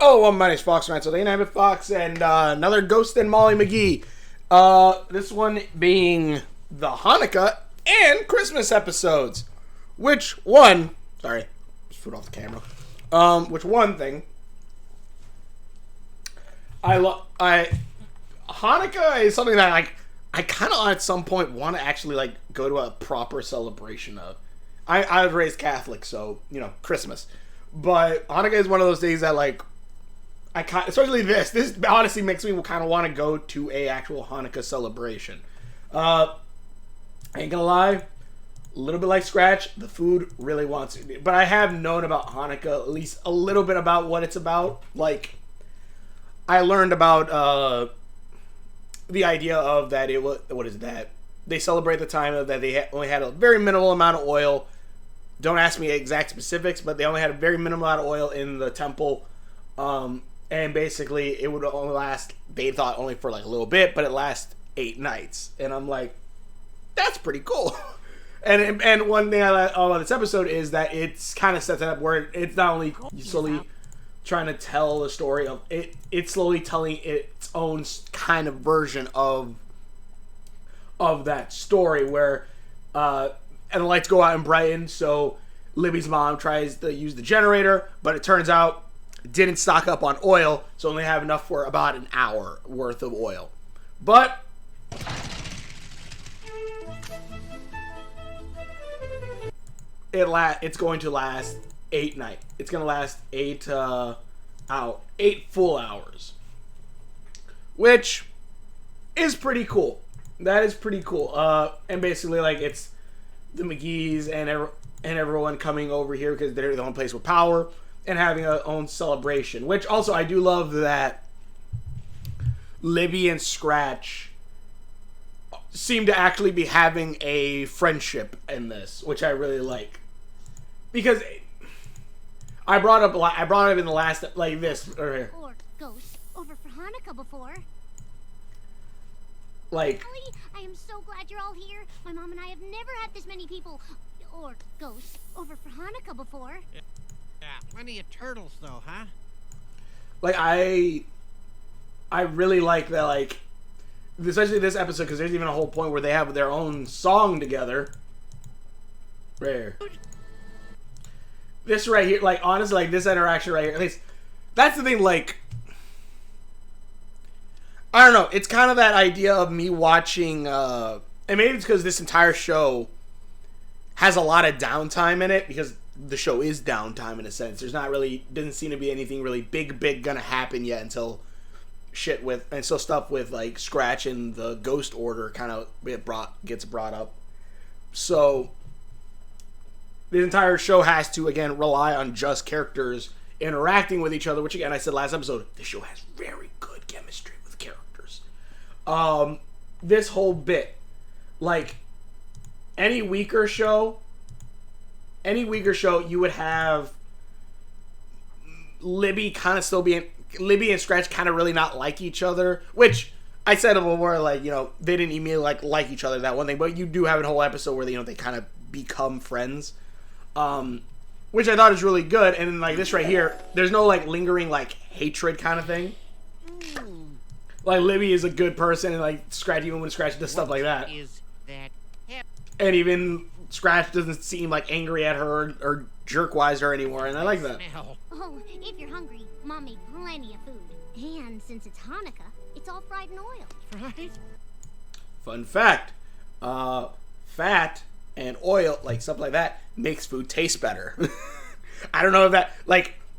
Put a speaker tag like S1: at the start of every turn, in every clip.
S1: Hello, my name's Fox, so they name it Fox, and another Ghost and Molly Mcgee. This one being the Hanukkah and Christmas episodes. Which one? Sorry, just put off the camera. Which one thing? Hanukkah is something that I kind of at some point want to actually go to a proper celebration of. I was raised Catholic, so Christmas, but Hanukkah is one of those days that especially this honestly makes me kind of want to go to a actual Hanukkah celebration. Ain't gonna lie, a little bit like Scratch, the food really wants it. But I have known about Hanukkah, at least a little bit about what it's about. I learned about the idea of that they celebrate the time of that they only had a very minimal amount of oil. Don't ask me exact specifics, but they only had a very minimal amount of oil in the temple. And basically, it would only last, they thought, only for a little bit, but it lasts 8 nights. And I'm like, that's pretty cool. and one thing I like about this episode is that it's kind of sets it up where it's not only slowly trying to tell the story of it, it's slowly telling its own kind of version of that story where, and the lights go out in Brighton, so Libby's mom tries to use the generator, but it turns out didn't stock up on oil, so only have enough for about an hour worth of oil. But it's going to last 8 nights. It's going to last 8 full hours, which is pretty cool. That is pretty cool. And basically, it's the Mcgees and everyone coming over here because they're the only place with power, and having a own celebration. Which also, I do love that Libby and Scratch seem to actually be having a friendship in this, which I really like. Because I brought up in the last, this right here.
S2: Or Ghost over for Hanukkah before.
S1: Ellie,
S2: I am so glad you're all here. My mom and I have never had this many people or ghosts over for Hanukkah before.
S3: Yeah, plenty of turtles though, huh?
S1: I really like that, especially this episode, because there's even a whole point where they have their own song together. Rare. This right here, honestly, this interaction right here, at least, that's the thing, I don't know, it's kind of that idea of me watching, and maybe it's because this entire show has a lot of downtime in it, because the show is downtime in a sense. There's not really, doesn't seem to be anything really big gonna happen yet until stuff with Scratch and the Ghost Order kind of gets brought up. So the entire show has to again rely on just characters interacting with each other, which again I said last episode, this show has very good chemistry with characters. This whole bit, any weaker show, you would have Libby and Scratch kind of really not like each other, which I said before, they didn't even like each other, that one thing, but you do have a whole episode where they kind of become friends, which I thought is really good. And then this right here, there's no lingering hatred kind of thing. Libby is a good person, and Scratch, even when Scratch does stuff like that, and even Scratch doesn't seem angry at her or jerkwise her anymore, and I like that.
S2: Oh, if you're hungry, Mom made plenty of food. And since it's Hanukkah, it's all fried in oil.
S3: Right?
S1: Fun fact, fat and oil, stuff like that, makes food taste better. I don't know if that,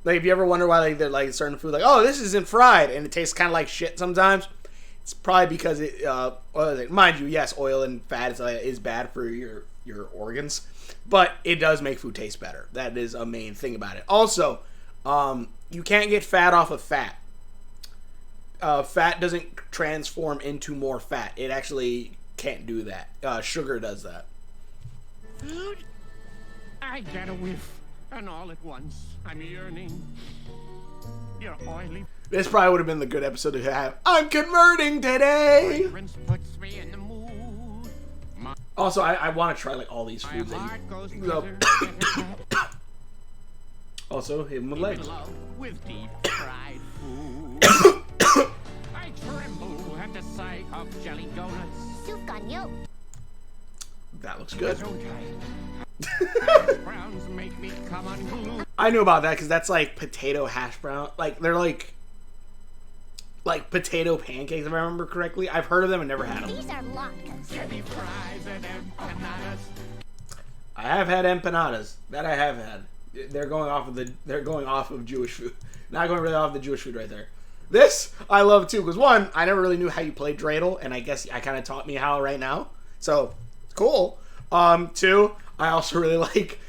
S1: if you ever wonder why they're certain food, oh, this isn't fried, and it tastes kind of like shit sometimes. It's probably because mind you, yes, oil and fat is bad for your organs, but it does make food taste better. That is a main thing about it. Also, you can't get fat off of fat. Fat doesn't transform into more fat. It actually can't do that. Sugar does that.
S3: Food? I got a whiff, and all at once I'm yearning. You're oily.
S1: This probably would have been the good episode to have. I'm converting today.
S3: Fragrance puts me in the mood.
S1: Also, I want to try all these foods. Also, hit him with legs.
S3: With deep fried fried food. I tremble at the sight of jelly donuts.
S2: Sukanyo.
S1: That looks good.
S3: Hash browns make me come unglued.
S1: I knew about that because that's like potato hash brown. Like they're like potato pancakes, if I remember correctly. I've heard of them and never had them.
S2: These are latkes.
S3: Jelly fries and empanadas.
S1: I have had empanadas. That I have had. They're going off of Jewish food. Not going really off the Jewish food right there. This I love too because one, I never really knew how you played dreidel, and I guess I kind of taught me how right now. So it's cool. Two, I also really like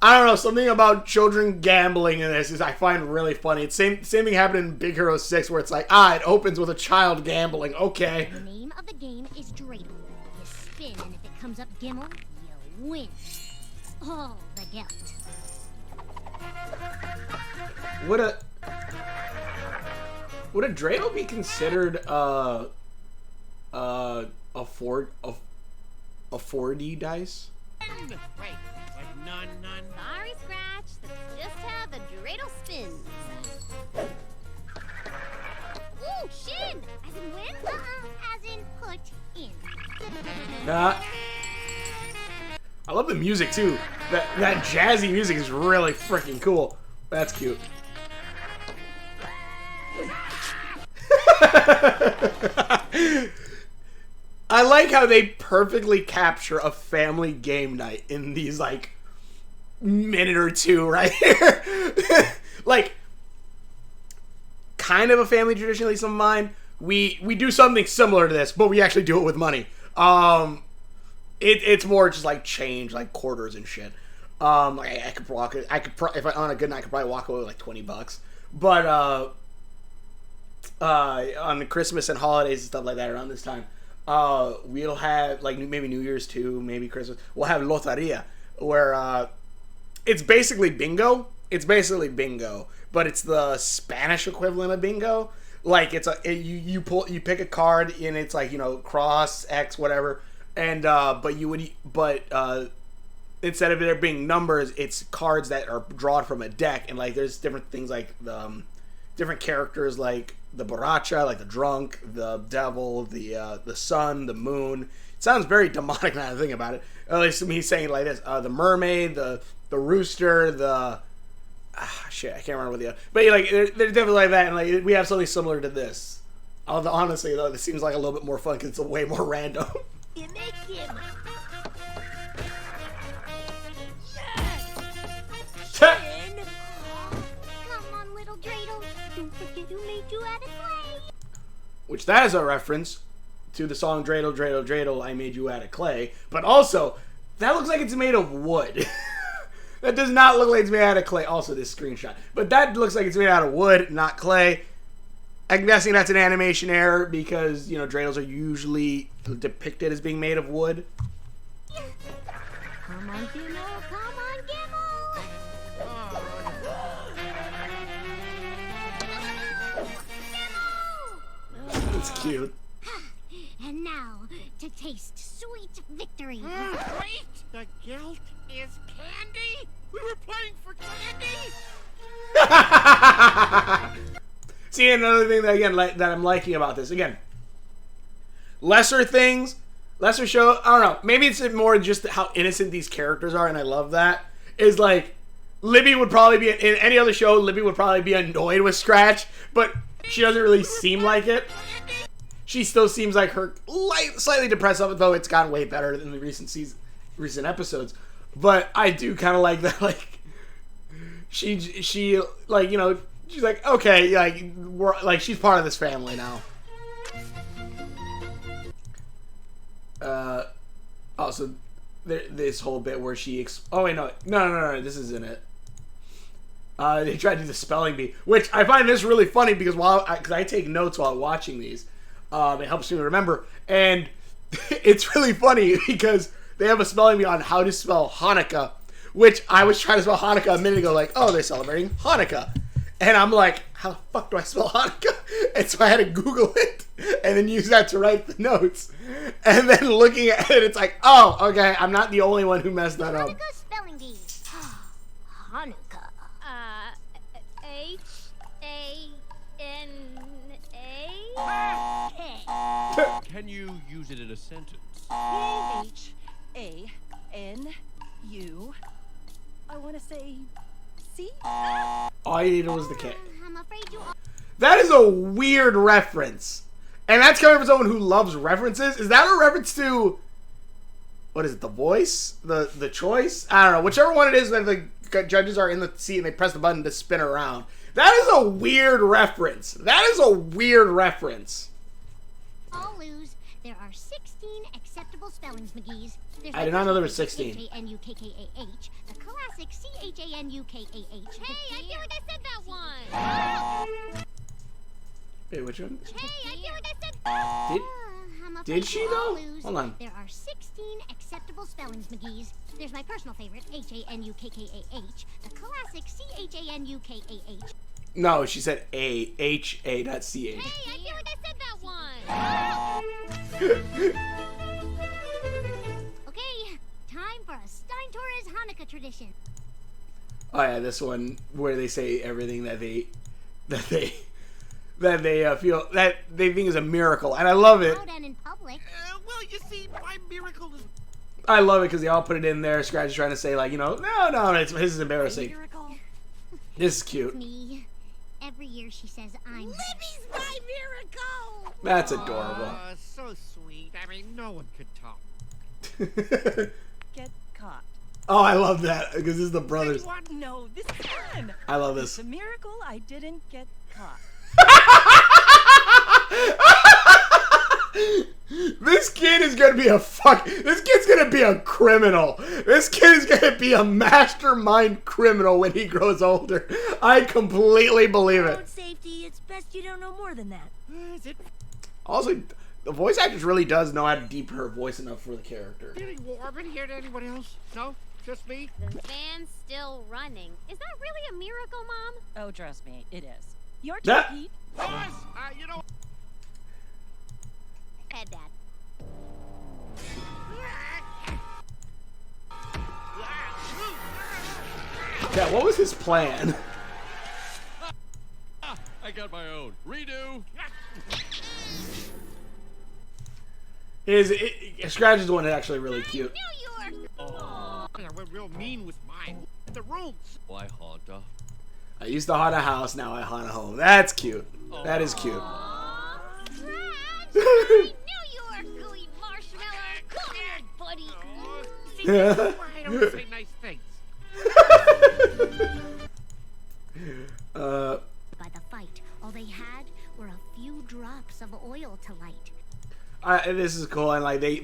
S1: I don't know, something about children gambling in this is I find really funny. It's same thing happened in Big Hero 6 where it's like, it opens with a child gambling. Okay.
S2: The name of the game is dreidel. You spin, and if it comes up Gimmel, you win. All the geld.
S1: Would a dreidel be considered a 4D dice?
S3: Wait, like none.
S2: Sorry, Scratch. That's just how the dreidel spins. Ooh, shin! As in win? As in put in.
S1: I love the music too. That jazzy music is really freaking cool. That's cute. I like how they perfectly capture a family game night in these like minute or two right here. Like kind of a family tradition, at least of mine. We do something similar to this, but we actually do it with money. It's more just like change, like quarters and shit. If on a good night I could probably walk away with like $20. But on the Christmas and holidays and stuff like that around this time, we'll have like maybe New Year's too, maybe Christmas. We'll have loteria, where it's basically bingo. It's basically bingo, but it's the Spanish equivalent of bingo. Like you pick a card and it's like, you know, cross X whatever, and instead of there being numbers, it's cards that are drawn from a deck, and like there's different things like different characters like the borracha, like the drunk, the devil, the sun, the moon. It sounds very demonic now that I think about it. At least me saying it like this: the mermaid, the rooster, shit, I can't remember what the other. But like they're definitely like that, and like we have something similar to this. Although honestly though, this seems like a little bit more fun because it's way more random.
S2: You make him. Come on, little dreidel. Don't forget who made you out of clay.
S1: Which that is a reference to the song Dreidel, Dreidel, Dreidel, I Made You Out of Clay. But also, that looks like it's made of wood. That does not look like it's made out of clay. Also, this screenshot. But that looks like it's made out of wood, not clay. I'm guessing that's an animation error because, you know, dreidels are usually depicted as being made of wood.
S2: Come on, Gimmel. Come on, Gimmel.
S1: It's cute.
S2: And now, to taste sweet victory.
S3: Wait! The guilt is candy? We were playing for candy?
S1: See, another thing that again that I'm liking about this, again, lesser things, lesser show. I don't know. Maybe it's more just how innocent these characters are, and I love that. Is like Libby would probably be in any other show. Libby would probably be annoyed with Scratch, but she doesn't really seem like it. She still seems like her slightly depressed, though it's gotten way better in the recent episodes. But I do kind of like that. Like she like, you know, she's like, okay, like we're like she's part of this family now. Also, this whole bit where she oh wait, no, this isn't it. They tried to do the spelling bee, which I find this really funny because because I take notes while watching these. It helps me remember, and it's really funny because they have a spelling bee on how to spell Hanukkah, which I was trying to spell Hanukkah a minute ago, like, oh, they're celebrating Hanukkah. And I'm like, how the fuck do I spell Hanukkah? And so I had to Google it and then use that to write the notes. And then looking at it, it's like, oh, okay, I'm not the only one who messed that up.
S2: Hanukkah spelling bee. Hanukkah.
S4: Can you use it in a sentence?
S5: H-A-N-U. I want to say C?
S1: All you needed was the K.
S2: I'm afraid you are.
S1: That is a weird reference. And that's coming from someone who loves references. Is that a reference to... What is it? The Voice? The Choice? I don't know. Whichever one it is that the judges are in the seat and they press the button to spin around. That is a weird reference. That is a weird reference.
S2: All lose. There are 16 acceptable spellings, Mcgee's. There's
S1: I did not know there were 16.
S2: H-A-N-U-K-K-A-H. The classic C-H-A-N-U-K-A-H.
S6: Hey, I feel like I said that one.
S1: Wait, which one?
S6: Hey, I feel like I said.
S1: Did she, though? Hold on.
S2: There are 16 acceptable spellings, Mcgee's. There's my personal favorite, H-A-N-U-K-K-A-H. The classic C-H-A-N-U-K-A-H.
S1: No, she said A. H-A, not C-H.
S6: Hey, I feel like I said that one.
S2: Okay, time for a Stein Torres Hanukkah tradition.
S1: Oh yeah, this one where they say everything that they feel that they think is a miracle, and I love it.
S2: Out and in public.
S3: Well, you see, my miracle is...
S1: I love it because they all put it in there. Scratch is trying to say like, no, this is embarrassing.
S5: Miracle.
S1: This is cute.
S2: Me. Every year she says I'm...
S6: Libby's my miracle.
S1: That's adorable.
S3: So sweet. I mean, no one could top.
S5: Get caught.
S1: Oh, I love that because this is the brothers.
S5: No, this is fun.
S1: I love
S5: It's
S1: this.
S5: a miracle I didn't get caught.
S1: This kid is gonna be This kid's gonna be a criminal. This kid is gonna be a mastermind criminal when he grows older. I completely believe it.
S5: Road safety, it's best you don't know more than that.
S3: Is it
S1: Also, the voice actress really does know how to deepen her voice enough for the character.
S3: feeling warm in here to anyone else? No? Just me?
S6: The van's still running. Is that really a miracle, Mom?
S5: Oh, trust me, it is. Your turn,
S1: That-
S5: Pete.
S3: Boss, you know...
S6: Head, Dad.
S1: Yeah, what was his plan?
S4: I got my own. Redo.
S1: Scratch is the one that's actually really cute.
S6: New York.
S3: Yeah, we're real mean with mine. The rooms.
S4: Why, Honda?
S1: I used to haunt a house, now I haunt a home. That's cute. That is cute.
S6: Aw, Scratch. New York, gooey marshmallow. Come on, buddy.
S3: See, this is why I don't say nice things.
S2: By the fight, all they had were a few drops of oil to light.
S1: This is cool, and like they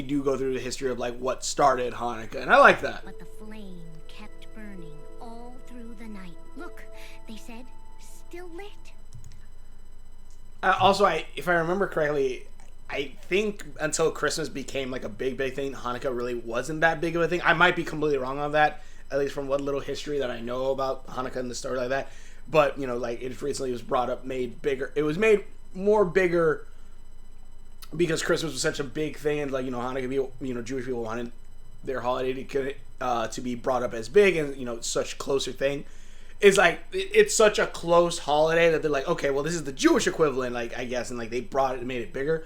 S1: do go through the history of like what started Hanukkah, and I like that.
S2: But the flame kept burning all through the night. Look, they said, still lit.
S1: Also, if I remember correctly, I think until Christmas became like a big thing, Hanukkah really wasn't that big of a thing. I might be completely wrong on that, at least from what little history that I know about Hanukkah and the story like that. But like it recently was brought up, made bigger. It was made more bigger because Christmas was such a big thing, and like Hanukkah, Jewish people wanted their holiday to be brought up as big and such closer thing. It's like it's such a close holiday that they're like, okay, well this is the Jewish equivalent, like I guess, and like they brought it and made it bigger.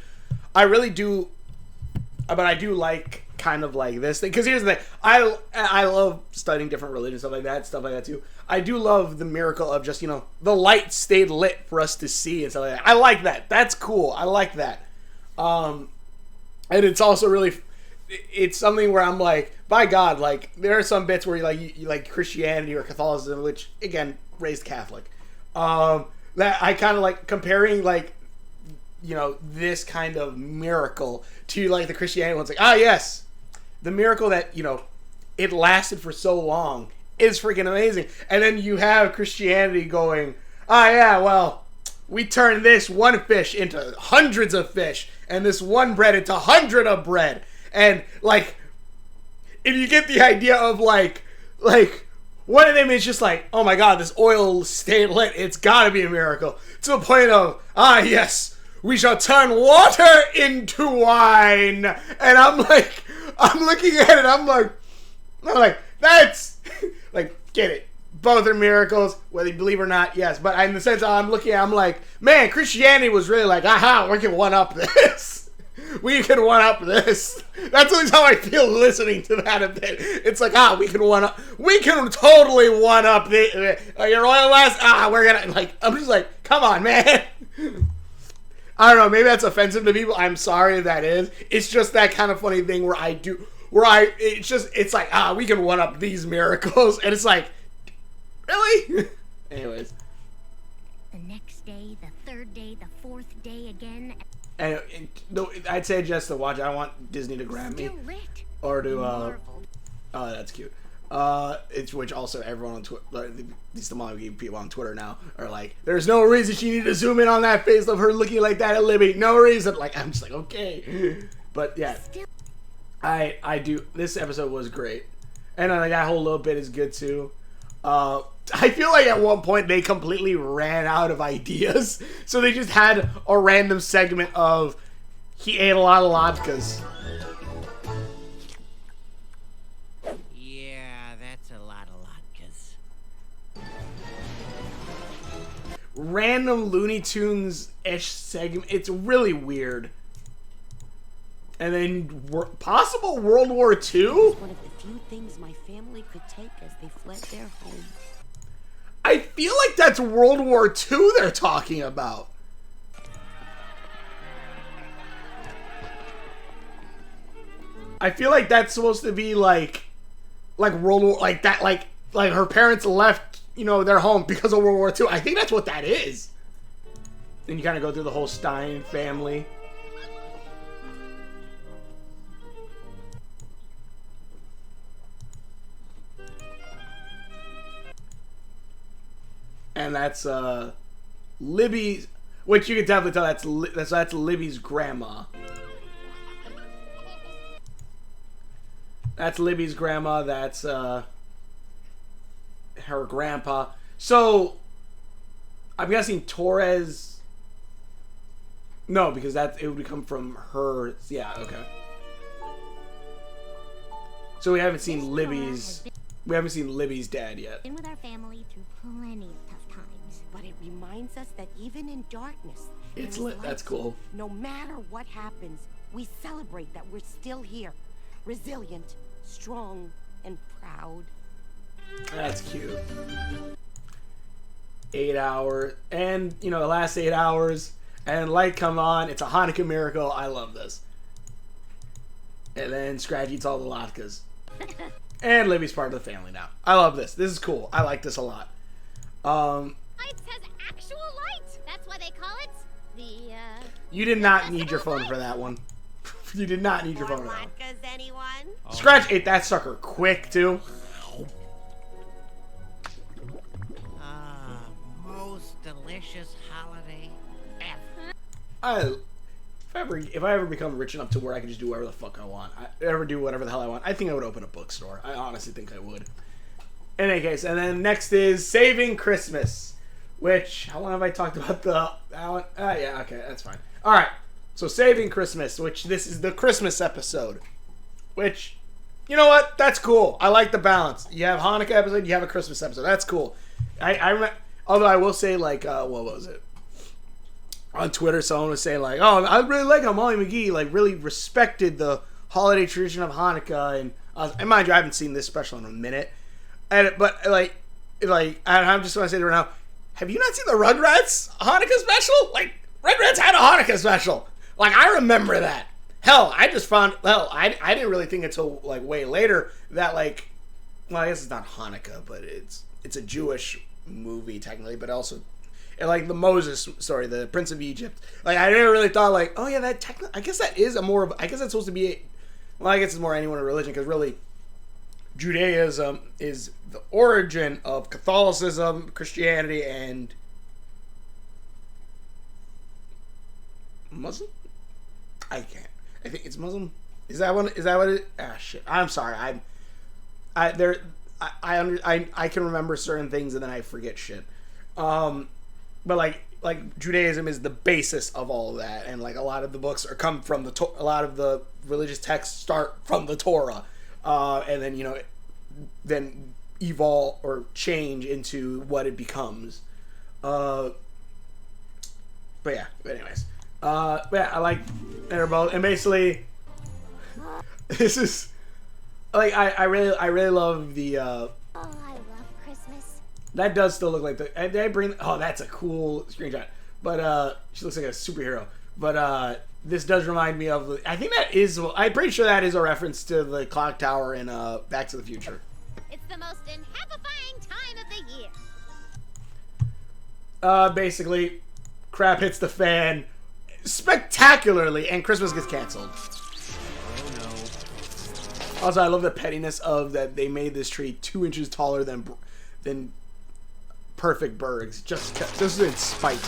S1: I really do, but I do like kind of like this thing because here's the thing: I love studying different religions, stuff like that too. I do love the miracle of just the light stayed lit for us to see and stuff like that. I like that. That's cool. I like that. And it's also really, it's something where I'm like, by God, like there are some bits where you like Christianity or Catholicism, which again raised Catholic. That I kind of like comparing like this kind of miracle to like the Christianity one's like, yes, the miracle that it lasted for so long is freaking amazing. And then you have Christianity going, yeah, well, we turned this one fish into hundreds of fish, and this one bread into hundred of bread. And like, if you get the idea of like one of them is just like, oh my God, this oil stayed lit. It's gotta be a miracle. To the point of, yes, we shall turn water into wine. And I'm looking at it, I'm like, that's like, get it. Both are miracles, whether you believe or not, yes. But in the sense I'm looking at, I'm like, man, Christianity was really like, aha, we can one up this. We can one up this. That's always how I feel listening to that a bit. It's like, we can totally one up your oil last. We're gonna I'm just like, come on, man. I don't know, maybe that's offensive to people. I'm sorry if that is. It's just that kind of funny thing it's like, we can one up these miracles, and it's like, really? Anyways.
S2: The next day, the third day, the fourth day again.
S1: And I'd say just to watch. I don't want Disney to grab me,
S2: Still lit.
S1: or to
S2: Marvel.
S1: oh, that's cute. It's which also everyone on Twitter, at least the Mcgee people on Twitter now, are like, there's no reason she needed to zoom in on that face of her looking like that at Libby. No reason. Like, I'm just like, okay, but yeah, I do. This episode was great, and that whole little bit is good too. I feel like at one point they completely ran out of ideas, so they just had a random segment of he ate a lot of latkes.
S3: Yeah, that's a lot of latkes.
S1: Random Looney Tunes-ish segment. It's really weird. And then possible World War II?
S7: One of the few things my family could take as they fled their home.
S1: I feel like that's World War II they're talking about. I feel like that's supposed to be like World War, like that, like her parents left, their home because of World War II. I think that's what that is. Then you kind of go through the whole Stein family. And that's Libby's, which you can definitely tell that's Libby's grandma. That's Libby's grandma. That's her grandpa. So I'm guessing Torres. No, because it would come from her. Yeah, okay. So we haven't seen Libby's dad yet.
S2: Been with our family through plenty of tough times.
S7: But it reminds us that even in darkness,
S1: It's
S7: there is
S1: lit. That's
S7: light.
S1: cool.
S7: No matter what happens, we celebrate that we're still here. Resilient, strong, and proud.
S1: That's cute. 8 hours, and the last 8 hours, and light come on. It's a Hanukkah miracle. I love this. And then Scratch eats all the latkes. And Libby's part of the family now. I love this. This is cool. I like this a lot.
S6: Lights has actual light. That's why they call it the,
S1: You did not need your phone for that one. You did not need your phone for that one.
S7: Latkes, anyone?
S1: Scratch ate that sucker quick, too.
S3: Most delicious holiday ever.
S1: If I ever become rich enough to where I can just do whatever the fuck I want, do whatever the hell I want, I think I would open a bookstore. I honestly think I would. In any case, and then next is Saving Christmas, which, how long have I talked about that one? Yeah, okay, that's fine. Alright, so Saving Christmas, which this is the Christmas episode, which, you know what, that's cool. I like the balance. You have Hanukkah episode, you have a Christmas episode, that's cool. Although I will say, what was it? On Twitter, someone was saying, oh, I really like how Molly McGee, really respected the holiday tradition of Hanukkah, and mind you, I haven't seen this special in a minute, but I'm just going to say right now, have you not seen the Rugrats Hanukkah special? Rugrats had a Hanukkah special. I remember that. Hell, I didn't really think until, way later that, I guess it's not Hanukkah, but it's a Jewish movie, technically, but also, and the Moses story, the Prince of Egypt. I never really thought, oh yeah, I guess that is I guess that's supposed to be, I guess it's more anyone in religion, because really, Judaism is the origin of Catholicism, Christianity, and Muslim? I can't. I think it's Muslim. Is that what it? Shit. I'm sorry. I can remember certain things and then I forget shit. But Judaism is the basis of all of that, and a lot of the books come from a lot of the religious texts start from the Torah, and then then evolve or change into what it becomes. But anyways, I like they're both, and basically, this is like I really love the.
S6: Oh, I love Christmas.
S1: That does still look like the. Did I bring? Oh, that's a cool screenshot. But she looks like a superhero. But this does remind me of. I think that is. I'm pretty sure that is a reference to the clock tower in Back to the Future.
S6: It's the most inhappifying time of the year.
S1: Basically, crap hits the fan spectacularly, and Christmas gets canceled.
S4: Oh no.
S1: Also, I love the pettiness of that they made this tree 2 inches taller than perfect Berg's. Just in spite.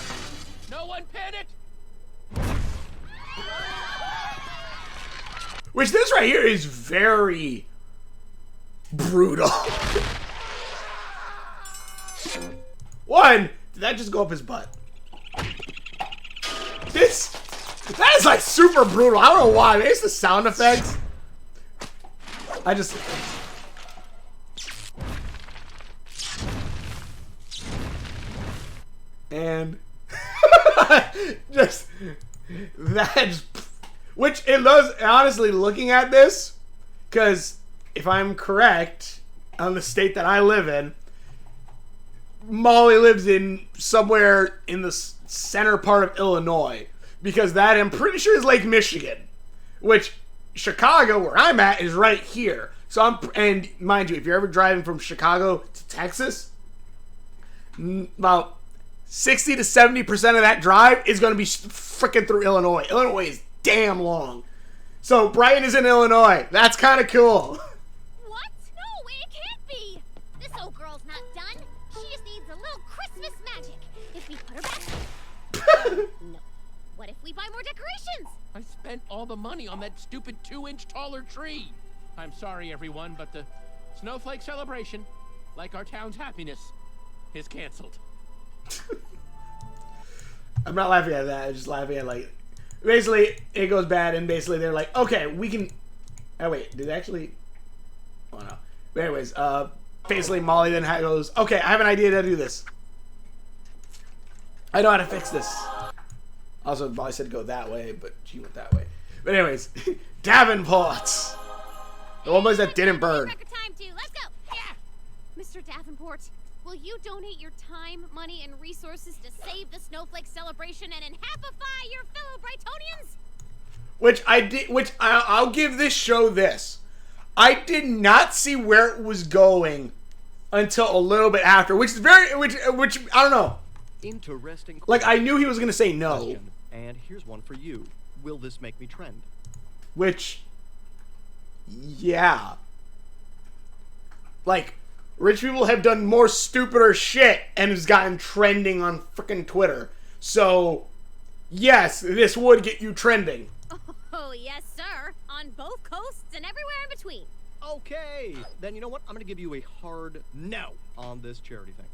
S3: No one panic!
S1: Which this right here is very brutal. One, did that just go up his butt? That is like super brutal. I don't know why. Maybe it's the sound effects. And just that's which it does. Honestly, looking at this, because if I'm correct on the state that I live in, Molly lives in somewhere in the center part of Illinois, because that I'm pretty sure is Lake Michigan, which Chicago, where I'm at, is right here. So and mind you, if you're ever driving from Chicago to Texas, about 60 to 70% of that drive is going to be freaking through Illinois. Illinois is damn long. So Brian is in Illinois. That's kind of cool.
S6: What? No, it can't be. This old girl's not done. She just needs a little Christmas magic. If we put her back. No. What if we buy more decorations?
S3: I spent all the money on that stupid 2-inch taller tree. I'm sorry, everyone, but the snowflake celebration, like our town's happiness, is canceled.
S1: I'm not laughing at that. I'm just laughing at, like, basically it goes bad, and basically they're like, okay, we can. Oh wait, did it actually? Oh no. But anyways, basically Molly then goes, okay, I have an idea to do this. I know how to fix this. Also, Molly said go that way, but she went that way. But anyways, Davenports. The one place that didn't burn.
S6: Record time too. Let's go. Yeah. Mr. Davenport, will you donate your time, money, and resources to save the snowflake celebration and happify your fellow Brightonians?
S1: Which I did. Which I'll give this show this. I did not see where it was going until a little bit after, which is which I don't know.
S8: Interesting.
S1: Like, I knew he was gonna say no.
S8: Question. And here's one for you. Will this make me trend?
S1: Which, yeah. Like, rich people have done more stupider shit and has gotten trending on frickin' Twitter. So, yes, this would get you trending.
S6: Oh, yes, sir. On both coasts and everywhere in between.
S8: Okay. Then you know what? I'm going to give you a hard no on this charity thing.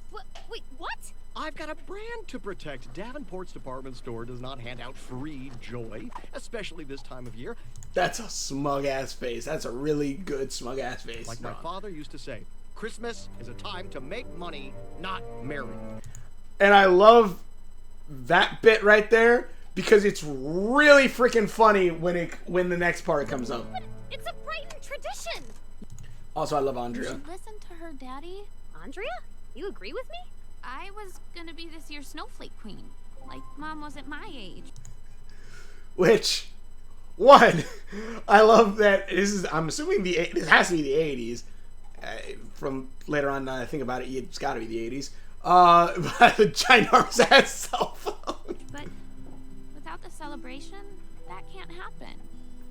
S6: Wait, what?
S8: I've got a brand to protect. Davenport's department store does not hand out free joy, especially this time of year.
S1: That's a smug-ass face. That's a really good smug-ass face.
S8: Like my father used to say, Christmas is a time to make money, not marry.
S1: And I love that bit right there because it's really freaking funny when the next part comes up.
S6: But it's a Brighton tradition.
S1: Also, I love Andrea.
S9: You should listen to her, Daddy.
S6: Andrea, you agree with me?
S9: I was gonna be this year's snowflake queen. Like, Mom was at my age.
S1: Which, one, I love that this is, I'm assuming this has to be the 80s. From later on, I think about it, it's gotta be the 80s. But the ginormous ass cell phone.
S9: But without the celebration, that can't happen.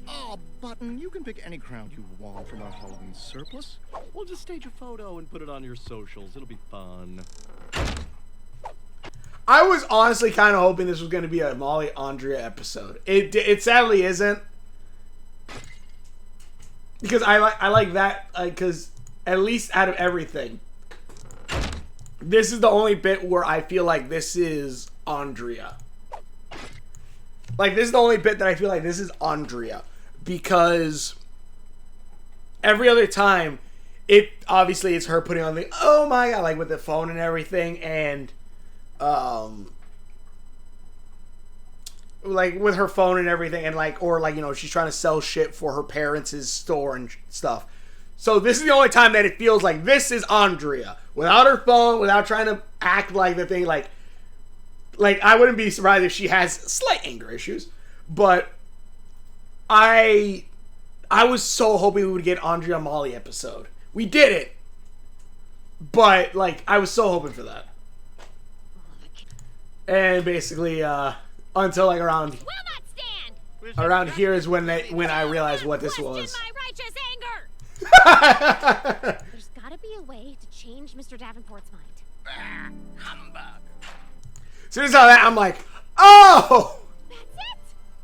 S8: Oh, Button, you can pick any crown you want from our Halloween surplus. We'll just stage a photo and put it on your socials. It'll be fun.
S1: I was honestly kind of hoping this was going to be a Molly Andrea episode. It sadly isn't, because I like that, because at least out of everything, this is the only bit where I feel like this is Andrea. Like, this is the only bit that I feel like this is Andrea, because every other time, it obviously is her putting on the, oh my god, like with the phone and everything, and like with her phone and everything, and like, or like, you know, she's trying to sell shit for her parents' store and stuff. So this is the only time that it feels like this is Andrea without her phone, without trying to act like the thing. Like I wouldn't be surprised if she has slight anger issues, but I was so hoping we would get Andrea Molly episode. We did it, but like I was so hoping for that. And basically, until like around here is when I realized what this was.
S6: My righteous anger. There's gotta be a way to change Mr. Davenport's mind.
S4: Humbug.
S1: As soon as I saw that, I'm like, oh!
S6: That's it!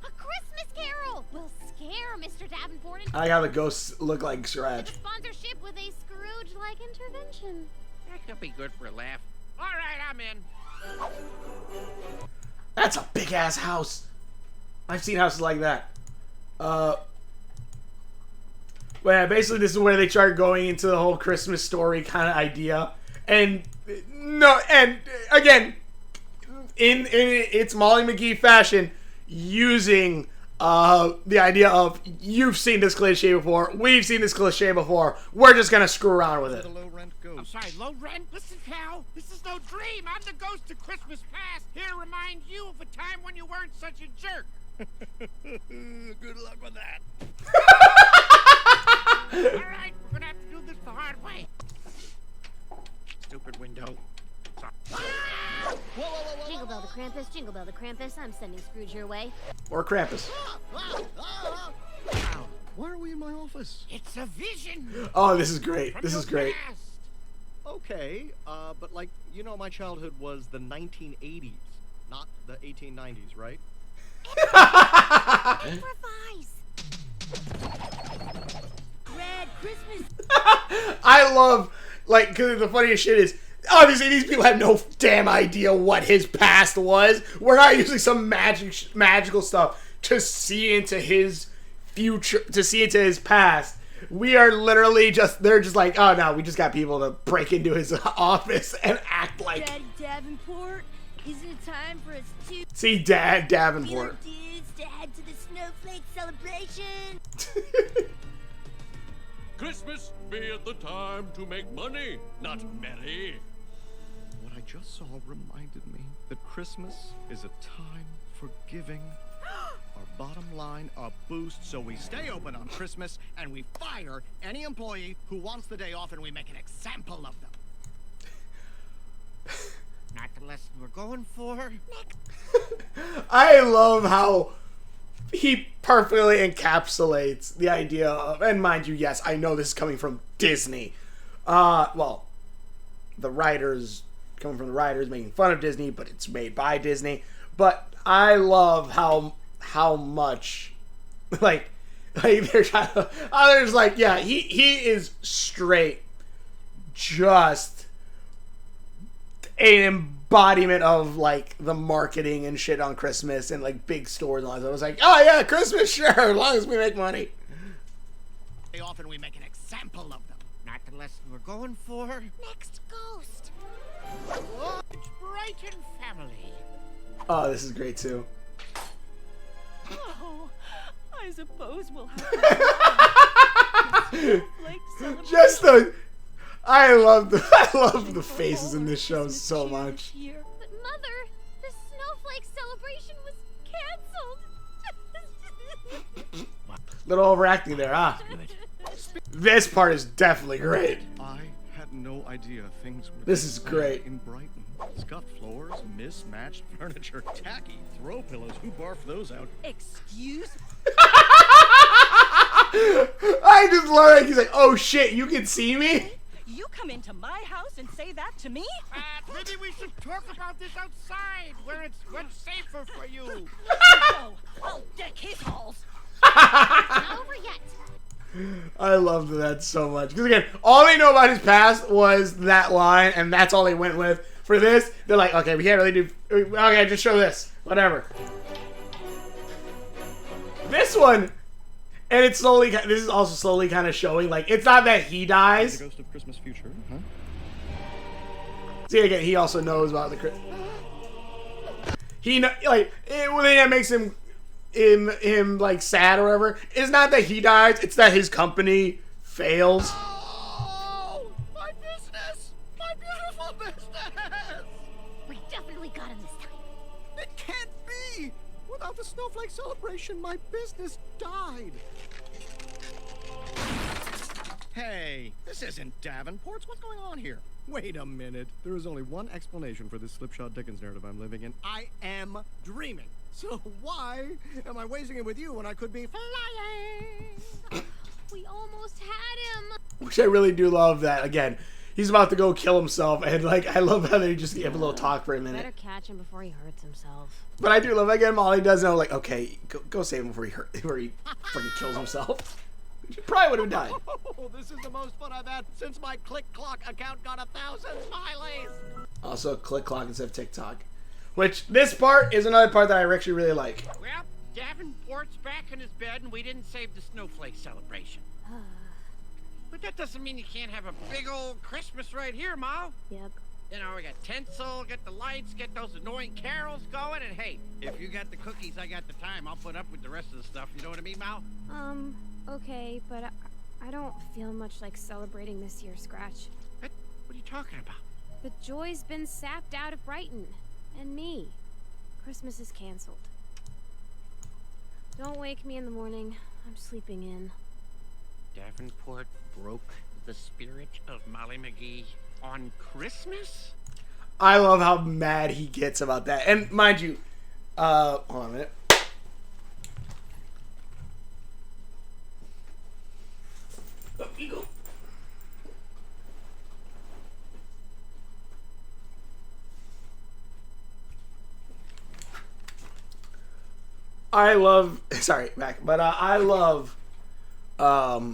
S6: A Christmas Carol will scare Mr. Davenport into
S1: I like how the ghosts look like Scratch.
S6: sponsorship with a Scrooge-like intervention.
S3: That could be good for a laugh. All right, I'm in.
S1: That's a big ass house. I've seen houses like that. Well, yeah, basically this is where they start going into the whole Christmas story kind of idea, and again, in its Molly Mcgee fashion, using the idea of you've seen this cliche before, we've seen this cliche before, we're just gonna screw around with it.
S3: I'm sorry, low rent? Listen, pal, this is no dream. I'm the ghost of Christmas past. Here to remind you of a time when you weren't such a jerk.
S8: Good luck with that.
S3: All right, we're gonna have to do this the hard way. Stupid window.
S6: Jingle bell the Krampus, jingle bell the Krampus. I'm sending Scrooge your way.
S1: Or Krampus.
S8: Why are we in my office?
S3: It's a vision.
S1: Oh, this is great.
S3: From
S1: This
S3: your
S1: is great.
S3: past.
S8: Okay, but like, you know, my childhood was the 1980s, not the 1890s, right?
S6: Improvise.
S5: Red Christmas.
S1: I love, like, because the funniest shit is, obviously these people have no damn idea what his past was. We're not using some magical stuff to see into his future, to see into his past. We are literally they're just like, oh no, we just got people to break into his office and act like.
S5: Daddy Davenport, isn't it time for us to
S1: See, Dad Davenport.
S5: dudes to head to the snowflake celebration?
S10: Christmas be the time to make money, not merry.
S8: What I just saw reminded me that Christmas is a time for giving our bottom line a boost, so we stay open on Christmas and we fire any employee who wants the day off, and we make an example of them.
S3: Not the lesson we're going for.
S1: I love how he perfectly encapsulates the idea of, and mind you, yes, I know this is coming from Disney. Well, the writers, coming from the writers making fun of Disney, but it's made by Disney. But I love how much, like they're trying to, others like, yeah, he is straight just an embodiment of like the marketing and shit on Christmas and like big stores and all that. I was like, oh yeah, Christmas, sure, as long as we make money.
S3: They often we make an example of them. Not the lesson we're going for.
S6: Next ghost.
S3: It's Brighton family.
S1: Oh, this is great too.
S5: Oh, I suppose we'll have to
S1: Just the, I love the faces in this show so much.
S6: But Mother, the snowflake celebration was canceled.
S1: Little overacting there, huh? This part is definitely great.
S8: I had no idea things were
S1: This is great.
S8: in Brighton. Scuffed floors, mismatched furniture, tacky throw pillows. Who barfed those out?
S5: Excuse?
S1: I just love it. He's like, oh shit, you can see me?
S5: You come into my house and say that to me?
S3: Maybe we should talk about this outside, where it's much safer for you.
S5: No, I'll deck his halls.
S6: Not over yet.
S1: I loved that so much. Because again, all they know about his past was that line, and that's all they went with. For this, they're like, okay, we can't really do... Okay, just show this. Whatever. This one, and it's slowly... This is also slowly kind of showing, like, it's not that he dies.
S8: The ghost of Christmas future, huh?
S1: See, again, he also knows about the... like the thing that makes him like sad or whatever is not that he dies, it's that his company fails.
S8: Oh, my business! My beautiful business!
S6: We definitely got him this time.
S8: It can't be! Without the snowflake celebration, my business died. Hey, this isn't Davenport's. What's going on here? Wait a minute. There is only one explanation for this Slipshod Dickens narrative I'm living in. I am dreaming. So why am I wasting it with you when I could be flying?
S6: We almost had him.
S1: Which I really do love that. Again, he's about to go kill himself, and like I love how they just give a little talk for a minute.
S9: Better catch him before he hurts himself.
S1: But I do love again. Molly does know, like, okay, go save him before he freaking kills himself. He probably would have died.
S8: Oh, this is the most fun I've had since my Click Clock account got 1,000 smileys.
S1: Also, Click Clock instead of TikTok. Which, this part is another part that I actually really like.
S3: Well, Davenport's back in his bed, and we didn't save the snowflake celebration. But that doesn't mean you can't have a big old Christmas right here, Ma.
S9: Yep.
S3: You know, we got tinsel, get the lights, get those annoying carols going, and hey, if you got the cookies, I got the time. I'll put up with the rest of the stuff. You know what I mean, Mal?
S9: Okay, but I don't feel much like celebrating this year, Scratch.
S3: What are you talking about?
S9: The joy's been sapped out of Brighton. And me. Christmas is canceled. Don't wake me in the morning. I'm sleeping in.
S3: Davenport broke the spirit of Molly Mcgee on Christmas?
S1: I love how mad he gets about that. And mind you, hold on a minute. Up you go. I love, sorry, Mac, but I love how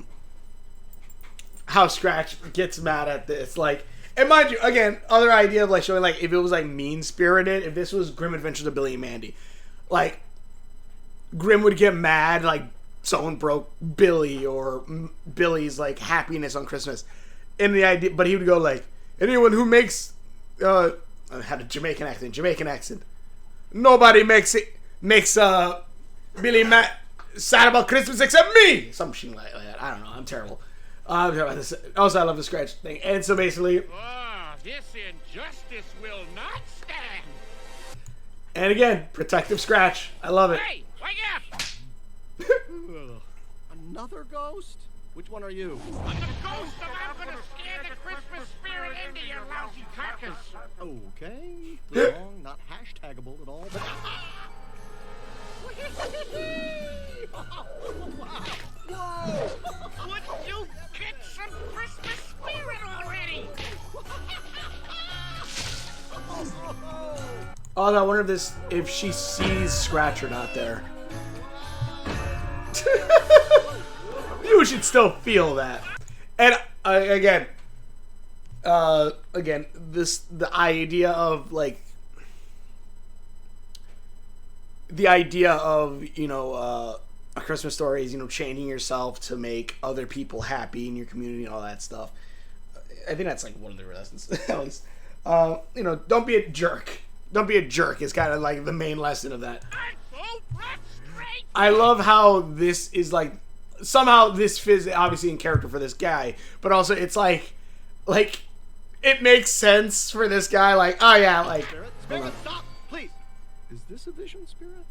S1: Scratch gets mad at this. Like, and mind you, again, other idea of like showing like if it was like mean spirited, if this was Grim Adventures of Billy and Mandy, like Grim would get mad like someone broke Billy or Billy's like happiness on Christmas, and the idea, but he would go like anyone who makes I had a Jamaican accent. Nobody makes Billy sad about Christmas except me. Something like that. I don't know. I'm terrible. Also, I love the Scratch thing. And so basically,
S3: this injustice will not stand.
S1: And again, protective Scratch. I love it.
S3: Hey, wake up!
S8: Another ghost? Which one are you?
S3: I'm the ghost of I'm gonna scare the Christmas spirit into your lousy carcass.
S8: Okay. Wrong, not hashtagable at all, but...
S3: Whoa! Would you get some Christmas spirit already?
S1: Oh, I wonder if she sees Scratch or not there. You should still feel that. And again, the idea of like A Christmas Story is, changing yourself to make other people happy in your community and all that stuff. I think that's like one of the lessons, at least. Don't be a jerk. Don't be a jerk is kind of like the main lesson of that. I love how this is like, somehow this fits obviously in character for this guy, but also it's like it makes sense for this guy. Like, oh yeah, like.
S8: Spirit, stop, please. Is this a vision, Spirit,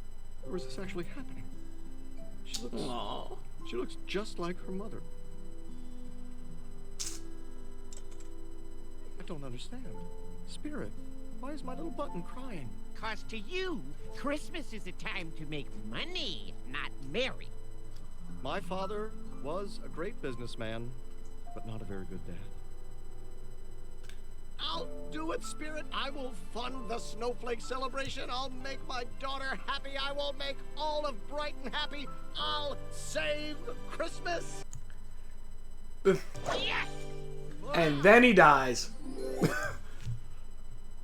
S8: or is this actually happening? She looks just like her mother. I don't understand. Spirit, why is my little button crying?
S3: 'Cause to you, Christmas is a time to make money, not marry.
S8: My father was a great businessman, but not a very good dad. I'll do it, Spirit. I will fund the snowflake celebration. I'll make my daughter happy. I will make all of Brighton happy. I'll save Christmas.
S3: Yes!
S1: And then he dies.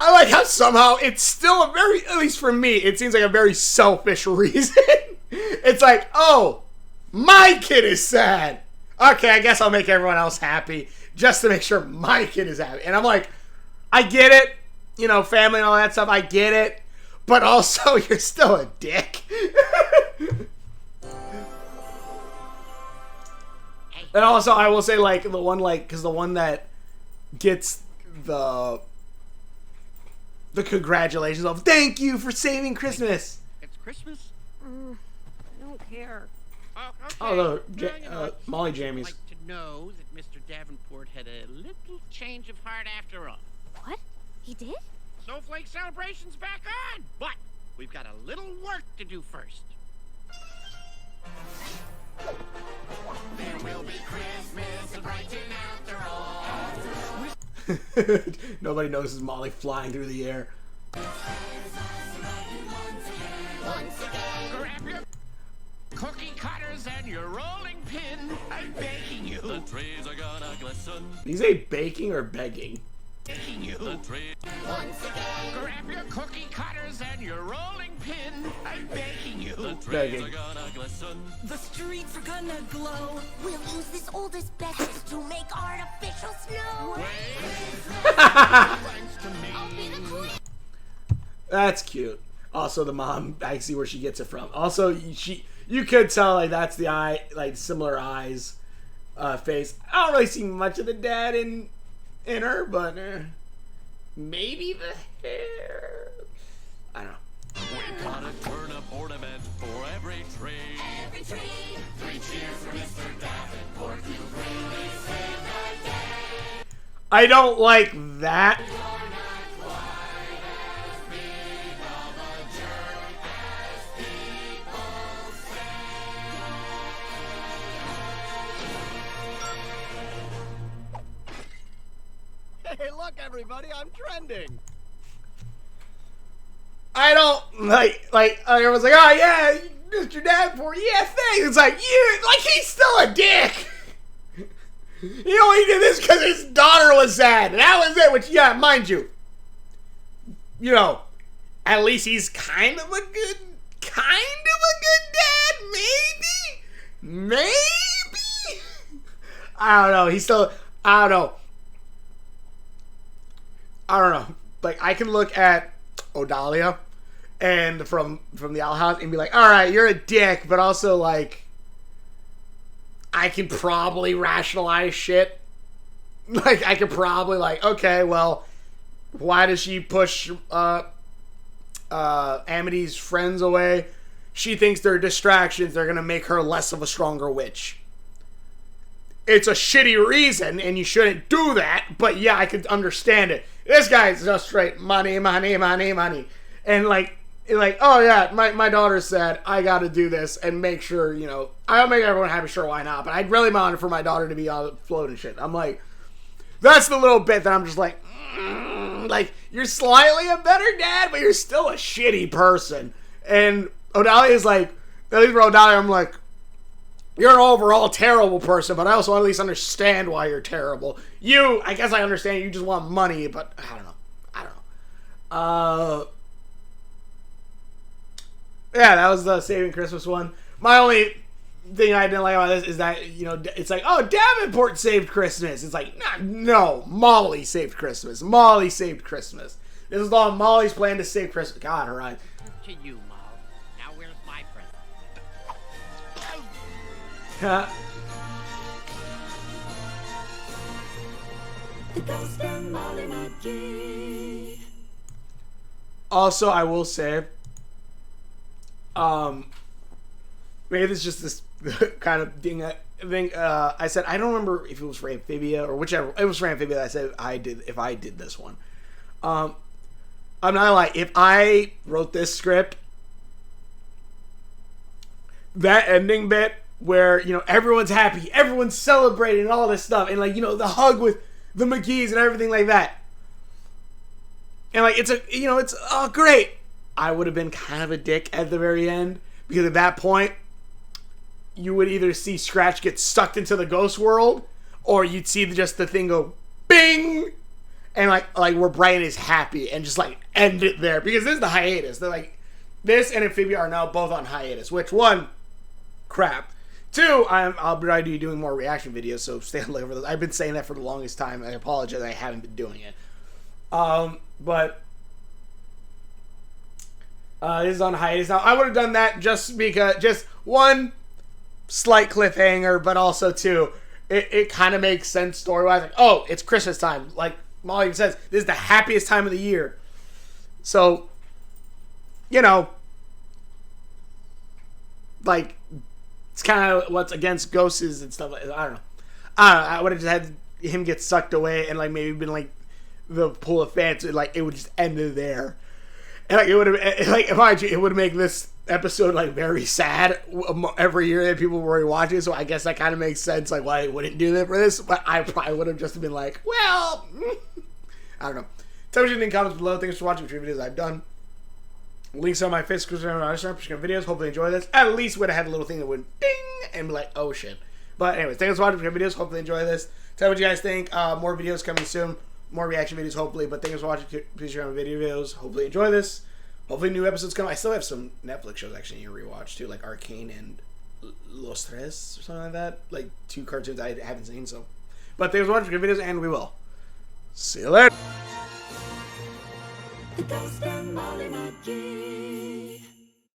S1: I like how somehow it's still a very, at least for me, it seems like a very selfish reason. It's like, oh, my kid is sad. Okay, I guess I'll make everyone else happy just to make sure my kid is happy. And I'm like, I get it, family and all that stuff, I get it. but also you're still a dick. And also, I will say, like, the one, like, because the one that gets the congratulations of thank you for saving Christmas.
S8: It's Christmas?
S9: I don't care.
S8: Okay.
S1: Oh,
S8: Well,
S1: Molly
S8: I'd
S1: Jammies.
S8: like to know that Mr. Davenport had a little change of heart after all.
S6: What? He did?
S8: Snowflake celebration's back on, but we've got a little work to do first.
S4: There will be Christmas in Brighton after all.
S1: Nobody notices Molly flying through the air.
S4: Once again.
S3: Grab your cookie cutters and your rolling pin. I'm begging you.
S10: The trees are gonna glisten.
S1: Did you say baking or begging?
S3: Begging you.
S10: The tree.
S4: Once again.
S3: Grab your cookie cutters and your rolling pin. I'm begging you.
S10: The trees
S1: Begging.
S10: are gonna glisten.
S5: The streets are gonna glow.
S2: We'll use this old asbestos to make artificial snow.
S3: Thanks to me.
S6: I'll be the queen.
S1: That's cute. Also, the mom, I see where she gets it from. Also, you could tell, like, that's the eye, like, similar eyes, face. I don't really see much of the dad in her, but maybe the hair. I don't know.
S10: We gotta turn up ornament for every tree.
S4: Every tree. 3 cheers for Mr. Davenport. You really saved the day.
S1: I don't like that.
S4: You're not quite as big of a jerk as people say.
S8: Hey, look, everybody, I'm trending.
S1: I don't like everyone's like, oh yeah, Mr. Davenport, yeah, thanks. It's like he's still a dick. He only did this because his daughter was sad, and that was it. Which, yeah, mind you, at least he's kind of a good dad, maybe. I don't know. I don't know. Like, I can look at Odalia and from the Owl House and be like, all right, you're a dick, but also, like, I can probably rationalize shit. Like, I could probably, like, okay, well, why does she push Amity's friends away? She thinks they're distractions. They're gonna make her less of a stronger witch. It's a shitty reason, and you shouldn't do that, but yeah, I could understand it. This guy's just straight money. And like, oh yeah, my daughter's sad. I gotta do this and make sure, I'll make everyone happy, sure, why not? But I'd really want for my daughter to be on the float and shit. I'm like, that's the little bit that I'm just like, like, you're slightly a better dad, but you're still a shitty person. And Odalia's like, at least for Odalia, I'm like, you're an overall terrible person, but I also at least understand why you're terrible. I guess I understand you just want money, but I don't know. Yeah, that was the Saving Christmas one. My only thing I didn't like about this is that, it's like, oh, Davenport saved Christmas. It's like, no, Molly saved Christmas. This is all Molly's plan to save Christmas. God, all right.
S8: To you, Mal. Now where's my present?
S5: The Ghost and Molly Mcgee.
S1: Also, I will say, maybe this is just this kind of thing. I said, I don't remember if it was for Amphibia or whichever. It was for Amphibia that I said if I did this one. I'm not gonna lie, if I wrote this script, that ending bit where, everyone's happy, everyone's celebrating and all this stuff, and like, the hug with the Mcgees and everything like that. And like, it's oh great. I would have been kind of a dick at the very end, because at that point, you would either see Scratch get sucked into the ghost world, or you'd see just the thing go bing, and like where Brian is happy, and just like end it there, because this is the hiatus. They're like, this and Amphibia are now both on hiatus. Which, one, crap. Two, I'll be doing more reaction videos, so stay on the lookout for those. I've been saying that for the longest time. I apologize, I haven't been doing it. But This is on hiatus now. I would have done that just because, just one slight cliffhanger, but also two, it kind of makes sense story-wise. Like, oh, it's Christmas time. Like Molly says, this is the happiest time of the year. So, you know, like, it's kind of what's against ghosts and stuff like that. I don't know. I would have just had him get sucked away and, like, maybe been, like, the pool of fans. Like, it would just end there. And, like, it would have, like, mind you, it would make this episode, like, very sad every year that people were watching. So I guess that kind of makes sense, like, why I wouldn't do that for this. But I probably would have just been like, well, I don't know. Tell me what you think in the comments below. Thanks for watching the videos I've done. Links on my Facebook and other videos. Hopefully enjoy this. At least would have had a little thing that would ding and be like, oh shit. But anyways, thanks for watching the videos. Hopefully enjoy this. Tell me what you guys think. More videos coming soon. More reaction videos, hopefully. But thanks for watching. Please share my videos. Hopefully enjoy this. Hopefully new episodes come. I still have some Netflix shows actually you rewatch too, like Arcane and Los Tres or something like that. Like 2 cartoons I haven't seen. So, but thanks for watching the videos, and we will see you later.
S4: The Ghost and Molly Mcgee.